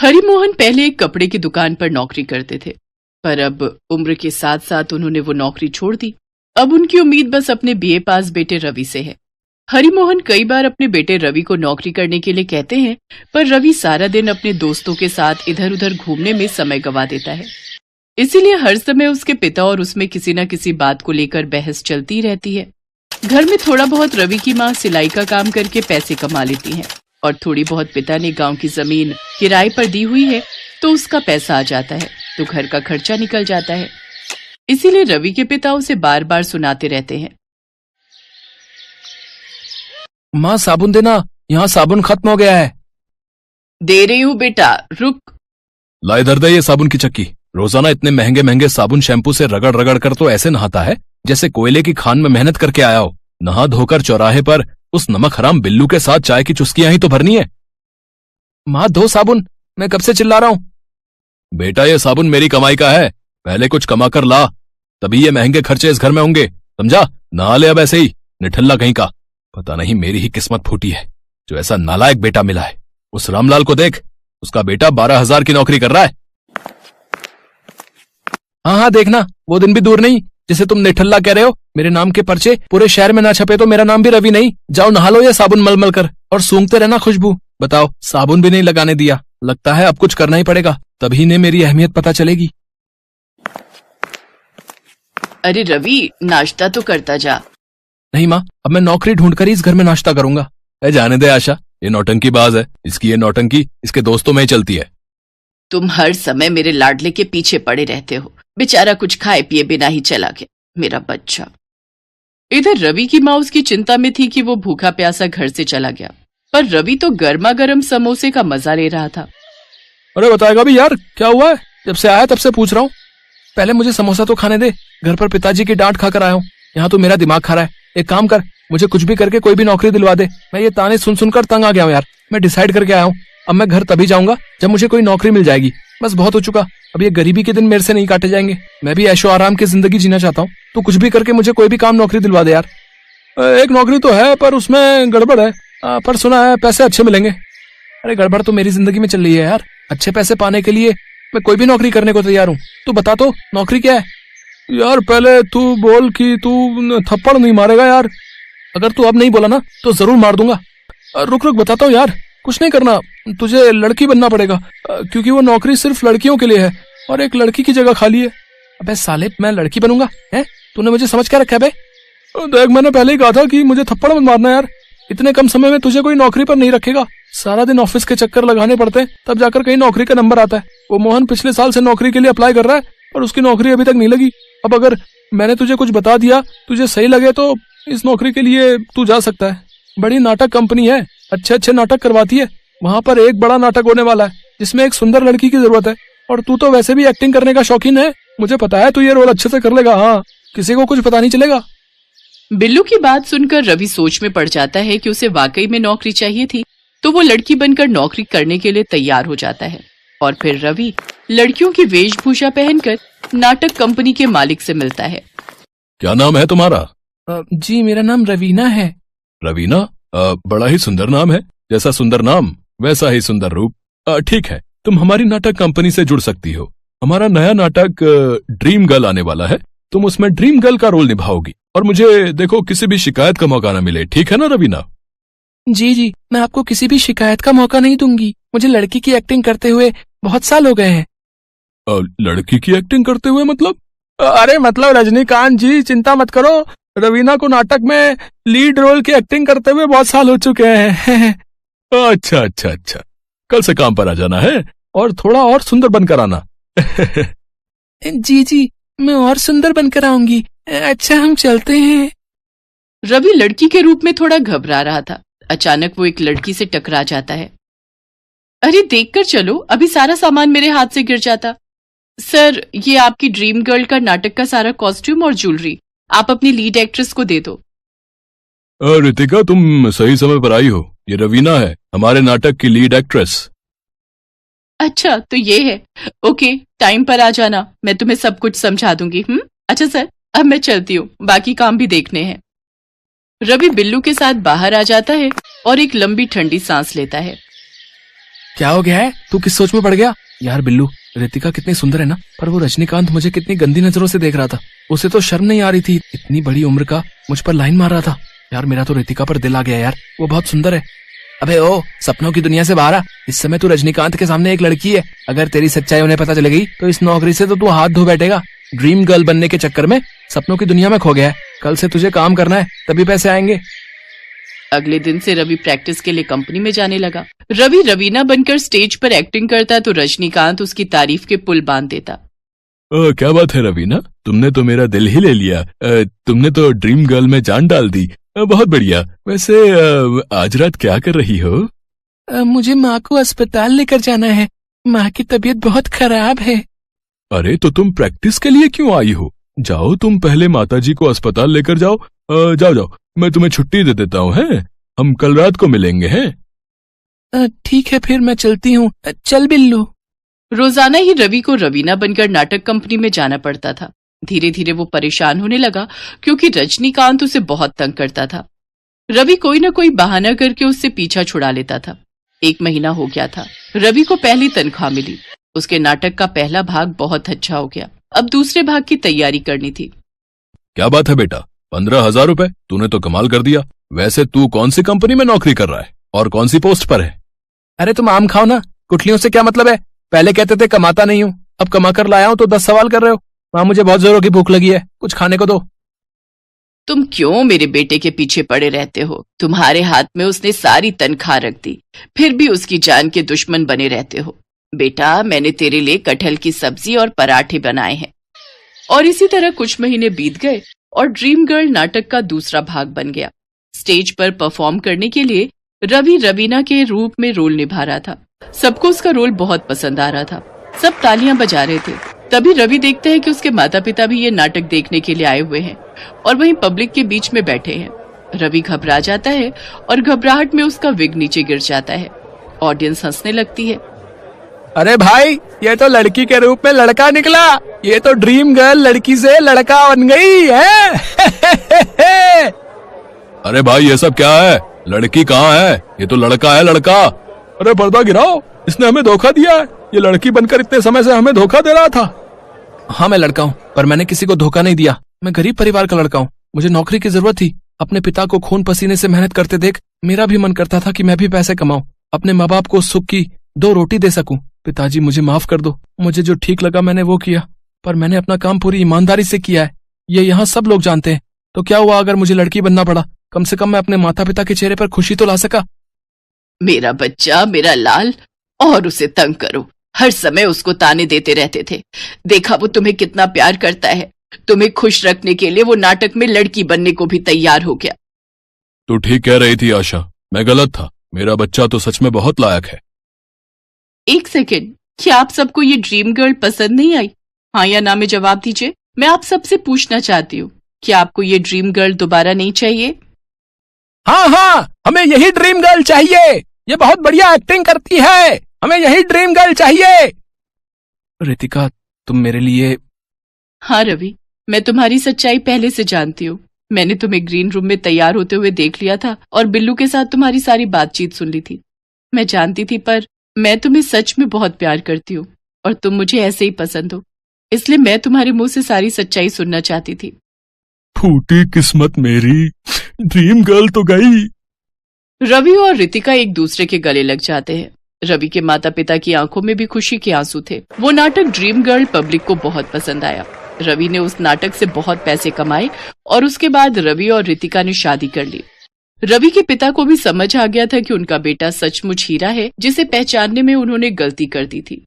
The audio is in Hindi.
हरिमोहन पहले एक कपड़े की दुकान पर नौकरी करते थे, पर अब उम्र के साथ साथ उन्होंने वो नौकरी छोड़ दी। अब उनकी उम्मीद बस अपने बीए पास बेटे रवि से है। हरिमोहन कई बार अपने बेटे रवि को नौकरी करने के लिए कहते हैं, पर रवि सारा दिन अपने दोस्तों के साथ इधर उधर घूमने में समय गंवा देता है। इसीलिए हर समय उसके पिता और उसमें किसी न किसी बात को लेकर बहस चलती रहती है। घर में थोड़ा बहुत रवि की माँ सिलाई का काम करके पैसे कमा लेती हैं, और थोड़ी बहुत पिता ने गांव की जमीन किराए पर दी हुई है, तो उसका पैसा आ जाता है, तो घर का खर्चा निकल जाता है। इसीलिए रवि के पिता उसे बार बार सुनाते रहते हैं, माँ साबुन देना, यहाँ साबुन खत्म हो गया है। दे रही हूँ बेटा, रुक। ला इधर दे ये साबुन की चक्की। रोजाना इतने महंगे महंगे साबुन शैम्पू से रगड़ रगड़ कर तो ऐसे नहाता है जैसे कोयले की खान में मेहनत करके आया हो। नहा धोकर चौराहे पर उस नमक हराम बिल्लू के साथ चाय की चुस्कियां ही तो भरनी है। माँ दो साबुन, मैं कब से चिल्ला रहा हूँ। बेटा ये साबुन मेरी कमाई का है, पहले कुछ कमा कर ला, तभी ये महंगे खर्चे इस घर में होंगे, समझा। नहा ले अब ऐसे ही, निठल्ला कहीं का। पता नहीं मेरी ही किस्मत फूटी है जो ऐसा नालायक बेटा मिला है। उस रामलाल को देख, उसका बेटा 12,000 की नौकरी कर रहा है। हाँ हाँ देखना, वो दिन भी दूर नहीं जिसे तुम निठल्ला कह रहे हो। मेरे नाम के पर्चे पूरे शहर में ना छपे तो मेरा नाम भी रवि नहीं। जाओ नहा लो ये साबुन मलमल कर, और सूंघते रहना खुशबू। बताओ, साबुन भी नहीं लगाने दिया। लगता है अब कुछ करना ही पड़ेगा, तभी ने मेरी अहमियत पता चलेगी। अरे रवि, नाश्ता तो करता जा। नहीं माँ, अब मैं नौकरी ढूंढकर ही इस घर में नाश्ता करूंगा। जाने दे आशा, ये नौटंकी बाज है, इसकी ये नौटंकी इसके दोस्तों में ही चलती है। तुम हर समय मेरे लाडले के पीछे पड़े रहते हो। बेचारा कुछ खाए पिए बिना ही चला गया, मेरा बच्चा। इधर रवि की माँ उसकी चिंता में थी कि वो भूखा प्यासा घर से चला गया, पर रवि तो गर्मा गर्म समोसे का मजा ले रहा था। अरे बताएगा भी यार, क्या हुआ है? जब से आया तब से पूछ रहा हूँ। पहले मुझे समोसा तो खाने दे, घर पर पिताजी की डांट खाकर आया हूँ, यहाँ तो मेरा दिमाग खा रहा है। एक काम कर, मुझे कुछ भी करके कोई भी नौकरी दिलवा दे। मैं ये ताने सुन सुनकर तंग आ गया हूँ यार। मैं डिसाइड करके आया हूँ, अब मैं घर तभी जाऊंगा जब मुझे कोई नौकरी मिल जाएगी। बस बहुत हो चुका, अब ये गरीबी के दिन मेरे से नहीं काटे जाएंगे। मैं भी ऐशो आराम की जिंदगी जीना चाहता हूँ, तो कुछ भी करके मुझे कोई भी काम नौकरी दिलवा दे यार। एक नौकरी तो है पर उसमें गड़बड़ है, पर सुना है पैसे अच्छे मिलेंगे। अरे गड़बड़ तो मेरी जिंदगी में चल रही है यार। अच्छे पैसे पाने के लिए मैं कोई भी नौकरी करने को तैयार हूँ। तू बता तो नौकरी क्या है? यार पहले तू बोल कि तू थप्पड़ नहीं मारेगा यार। अगर तू अब नहीं बोला ना तो जरूर मार दूंगा। रुक रुक बताता हूँ यार। कुछ नहीं करना, तुझे लड़की बनना पड़ेगा, क्योंकि वो नौकरी सिर्फ लड़कियों के लिए है और एक लड़की की जगह खाली है। अबे साले, मैं लड़की बनूंगा है? तूने मुझे समझ क्या रखा है बे? देख, मैंने पहले ही कहा था कि मुझे थप्पड़ मत मारना यार। इतने कम समय में तुझे कोई नौकरी पर नहीं रखेगा। सारा दिन ऑफिस के चक्कर लगाने पड़ते हैं, तब जाकर कहीं नौकरी का नंबर आता है। वो मोहन पिछले साल से नौकरी के लिए अप्लाई कर रहा है, और उसकी नौकरी अभी तक नहीं लगी। अब अगर मैंने तुझे कुछ बता दिया, तुझे सही लगे तो इस नौकरी के लिए तू जा सकता है। बड़ी नाटक कंपनी है, अच्छे अच्छे नाटक करवाती है। वहाँ पर एक बड़ा नाटक होने वाला है जिसमें एक सुंदर लड़की की जरूरत है, और तू तो वैसे भी एक्टिंग करने का शौकीन है। मुझे पता है तू ये रोल अच्छे से कर लेगा। हाँ, किसी को कुछ पता नहीं चलेगा। बिल्लू की बात सुनकर रवि सोच में पड़ जाता है कि उसे वाकई में नौकरी चाहिए थी, तो वो लड़की बनकर नौकरी करने के लिए तैयार हो जाता है। और फिर रवि लड़कियों की वेशभूषा पहनकर नाटक कंपनी के मालिक से मिलता है। क्या नाम है तुम्हारा? जी मेरा नाम रवीना है। रवीना? बड़ा ही सुंदर नाम है। जैसा सुंदर नाम वैसा ही सुंदर रूप। ठीक है, तुम हमारी नाटक कंपनी से जुड़ सकती हो। हमारा नया नाटक ड्रीम गर्ल आने वाला है। तुम उसमें ड्रीम गर्ल का रोल निभाओगी, और मुझे देखो किसी भी शिकायत का मौका ना मिले, ठीक है ना रवीना? जी जी, मैं आपको किसी भी शिकायत का मौका नहीं दूंगी। मुझे लड़की की एक्टिंग करते हुए बहुत साल हो गए हैं। लड़की की एक्टिंग करते हुए मतलब? अरे मतलब रजनीकांत जी, चिंता मत करो, रवीना को नाटक में लीड रोल की एक्टिंग करते हुए बहुत साल हो चुके हैं। अच्छा अच्छा अच्छा, कल से काम पर आ जाना है, और थोड़ा और सुंदर बनकर आना। जी जी, मैं और सुंदर बनकर आऊंगी। अच्छा, हम चलते हैं। रवि लड़की के रूप में थोड़ा घबरा रहा था। अचानक वो एक लड़की से टकरा जाता है। अरे देखकर चलो, अभी सारा सामान मेरे हाथ से गिर जाता। सर, ये आपकी ड्रीम गर्ल का नाटक का सारा कॉस्ट्यूम और ज्वेलरी आप अपनी लीड एक्ट्रेस को दे दो। रितिका, तुम सही समय पर आई हो। ये रवीना है, हमारे नाटक की लीड एक्ट्रेस। अच्छा, तो ये है। ओके, टाइम पर आ जाना, मैं तुम्हें सब कुछ समझा दूंगी। अच्छा सर, अब मैं चलती हूँ, बाकी काम भी देखने हैं। रवि बिल्लू के साथ बाहर आ जाता है और एक लंबी ठंडी सांस लेता है। क्या हो गया है? तू किस सोच में पड़ गया? यार बिल्लू, रितिका कितनी सुंदर है ना, पर वो रजनीकांत मुझे कितनी गंदी नजरों से देख रहा था। उसे तो शर्म नहीं आ रही थी, इतनी बड़ी उम्र का मुझ पर लाइन मार रहा था। यार मेरा तो रितिका पर दिल आ गया यार, वो बहुत सुंदर है। अबे ओ, सपनों की दुनिया से बाहर आ। इस समय तू रजनीकांत के सामने एक लड़की है। अगर तेरी सच्चाई उन्हें पता चल गई तो इस नौकरी से तो तू हाथ धो बैठेगा। ड्रीम गर्ल बनने के चक्कर में सपनों की दुनिया में खो गया है। कल से तुझे काम करना है, तभी पैसे आएंगे। अगले दिन से रवि प्रैक्टिस के लिए कंपनी में जाने लगा। रवि रवीना बनकर स्टेज पर एक्टिंग करता तो रजनीकांत उसकी तारीफ के पुल बांध देता। क्या बात है रवीना, तुमने तो मेरा दिल ही ले लिया। तुमने तो ड्रीम गर्ल में जान डाल दी। बहुत बढ़िया। वैसे आज रात क्या कर रही हो? मुझे माँ को अस्पताल लेकर जाना है। माँ की तबीयत बहुत खराब है। अरे तो तुम प्रैक्टिस के लिए क्यों आई हो? जाओ तुम पहले माताजी को अस्पताल लेकर जाओ। जाओ जाओ, मैं तुम्हें छुट्टी दे देता हूँ। हैं, हम कल रात को मिलेंगे। हैं, ठीक है, फिर मैं चलती हूँ। चल बिल्लू। रोजाना ही रवि को रवीना बनकर नाटक कंपनी में जाना पड़ता था। धीरे धीरे वो परेशान होने लगा क्योंकि रजनीकांत उसे बहुत तंग करता था। रवि कोई न कोई बहाना करके उससे पीछा छुड़ा लेता था। 1 महीना हो गया था। रवि को पहली तनख्वाह मिली। उसके नाटक का पहला भाग बहुत अच्छा हो गया। अब दूसरे भाग की तैयारी करनी थी। क्या बात है बेटा, 15,000 रुपए? तूने तो कमाल कर दिया। वैसे तू कौन सी कंपनी में नौकरी कर रहा है और कौन सी पोस्ट पर है? अरे तुम आम खाओ ना, गुठलियों से क्या मतलब है? पहले कहते थे कमाता नहीं हूँ, अब कमा कर लाया हूँ तो 10 सवाल कर रहे हो। माँ, मुझे बहुत जोरों की भूख लगी है, कुछ खाने को दो। तुम क्यों मेरे बेटे के पीछे पड़े रहते हो? तुम्हारे हाथ में उसने सारी तनख्वाह रख दी, फिर भी उसकी जान के दुश्मन बने रहते हो। बेटा, मैंने तेरे लिए कटहल की सब्जी और पराठे बनाए हैं। और इसी तरह कुछ महीने बीत गए और ड्रीम गर्ल नाटक का दूसरा भाग बन गया। स्टेज पर परफॉर्म करने के लिए रवि रवीना के रूप में रोल निभा रहा था। सबको उसका रोल बहुत पसंद आ रहा था। सब तालियां बजा रहे थे। तभी रवि देखते हैं कि उसके माता पिता भी ये नाटक देखने के लिए आए हुए हैं और वहीं पब्लिक के बीच में बैठे हैं। रवि घबरा जाता है और घबराहट में उसका विग नीचे गिर जाता है। ऑडियंस हंसने लगती है। अरे भाई, ये तो लड़की के रूप में लड़का निकला। ये तो ड्रीम गर्ल लड़की से लड़का बन गई है। अरे भाई, ये सब क्या है? लड़की कहाँ है? ये तो लड़का है, लड़का। अरे पर्दा गिराओ, इसने हमें धोखा दिया है। ये लड़की बनकर इतने समय से हमें धोखा दे रहा था। हाँ, मैं लड़का हूँ, पर मैंने किसी को धोखा नहीं दिया। मैं गरीब परिवार का लड़का हूँ। मुझे नौकरी की जरूरत थी। अपने पिता को खून पसीने से मेहनत करते देख मेरा भी मन करता था कि मैं भी पैसे कमाऊं, अपने माँ बाप को सुख की 2 रोटी दे सकूं। पिताजी, मुझे माफ कर दो। मुझे जो ठीक लगा मैंने वो किया, पर मैंने अपना काम पूरी ईमानदारी से किया है। ये यहाँ सब लोग जानते हैं। तो क्या हुआ अगर मुझे लड़की बनना पड़ा? कम से कम मैं अपने माता पिता के चेहरे पर खुशी तो ला सका। मेरा बच्चा, मेरा लाल, और उसे तंग करो। हर समय उसको ताने देते रहते थे। देखा वो तुम्हें कितना प्यार करता है। तुम्हें खुश रखने के लिए वो नाटक में लड़की बनने को भी तैयार हो गया। तू ठीक कह रही थी आशा, मैं गलत था। मेरा बच्चा तो सच में बहुत लायक है। 1 सेकेंड, क्या आप सबको ये ड्रीम गर्ल पसंद नहीं आई? हाँ या ना में जवाब दीजिए। मैं आप सबसे पूछना चाहती हूँ, क्या आपको ये ड्रीम गर्ल दोबारा नहीं चाहिए? हाँ हाँ, हमें यही ड्रीम गर्ल चाहिए। ये बहुत बढ़िया एक्टिंग करती है। हमें यही ड्रीम गर्ल चाहिए। रितिका, तुम मेरे लिए। हाँ रवि, मैं तुम्हारी सच्चाई पहले से जानती हूँ। मैंने तुम्हें ग्रीन रूम में तैयार होते हुए देख लिया था और बिल्लू के साथ तुम्हारी सारी बातचीत सुन ली थी। मैं जानती थी, पर मैं तुम्हें सच में बहुत प्यार करती हूँ और तुम मुझे ऐसे ही पसंद हो। इसलिए मैं तुम्हारे मुंह से सारी सच्चाई सुनना चाहती थी। फूटी किस्मत मेरी, ड्रीम गर्ल तो गई। रवि और रितिका एक दूसरे के गले लग जाते हैं। रवि के माता पिता की आंखों में भी खुशी के आंसू थे। वो नाटक ड्रीम गर्ल पब्लिक को बहुत पसंद आया। रवि ने उस नाटक से बहुत पैसे कमाए और उसके बाद रवि और रितिका ने शादी कर ली। रवि के पिता को भी समझ आ गया था कि उनका बेटा सचमुच हीरा है, जिसे पहचानने में उन्होंने गलती कर दी थी।